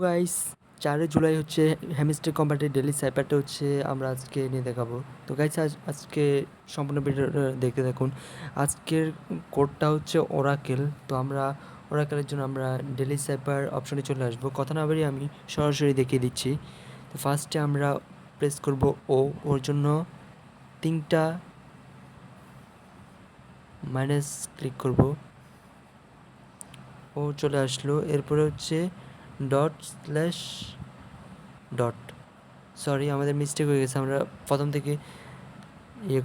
Guys, 4 July হচ্ছে hamster কোম্পানির daily সাইপারটা হচ্ছে আমরা আজকে নিয়ে দেখাবো। তো গাইস আজকে সম্পূর্ণ ভিডিওটা দেখতে দেখুন। আজকের কোডটা হচ্ছে ওরাকেল। তো আমরা ওরাকেলের জন্য আমরা ডেলি সাইপার অপশনে চলে আসবো। কথা না বাড়িয়ে আমি সরাসরি দেখিয়ে দিচ্ছি। তো ফার্স্টে আমরা প্রেস করব ওর জন্য 3টা মাইনাস ক্লিক করব। ও চলে আসলো। এরপরে হচ্ছে ডট সরি, আমাদের মিস্টেক হয়ে গেছে, আমরা প্রথম থেকে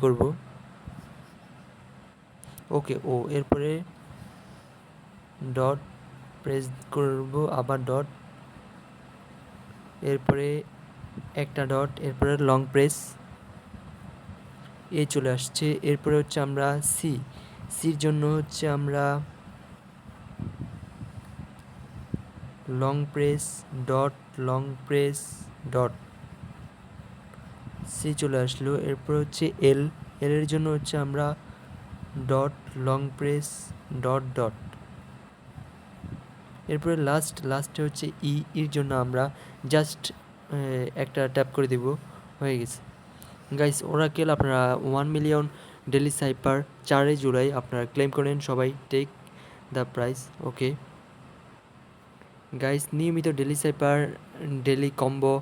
করব। ওকে, এরপরে ডট প্রেস করব, আবার ডট, এরপরে একটা ডট, এরপরে লং প্রেস, চলে আসছে। এরপরে হচ্ছে আমরা সির জন্য হচ্ছে আমরা long press, dot, long press, dot, C চলে আসলো। এরপর হচ্ছে এর জন্য হচ্ছে আমরা dot, long press, dot, dot. এরপরে লাস্টে হচ্ছে এর জন্য আমরা জাস্ট একটা ট্যাপ করে দেব, হয়ে গেছে। গাইস, ওরাকেল আপনারা 1 মিলিয়ন ডেলি সাইপার 4 জুলাই আপনারা ক্লেম করেন, সবাই take the price. Okay guys, নিয়মিত ডেলি সাইপার, ডেলি কম্বো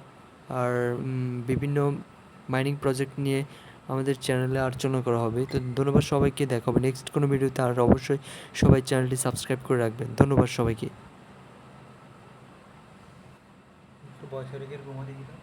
আর বিভিন্ন মাইনিং প্রজেক্ট নিয়ে আমাদের চ্যানেলে আলোচনা করা হবে। তো ধন্যবাদ সবাইকে, দেখা হবে নেক্সট কোনো ভিডিওতে। আর অবশ্যই সবাই চ্যানেলটি সাবস্ক্রাইব করে রাখবেন। ধন্যবাদ সবাইকে। একটু বয়স হলে কি ঘুমা দিই।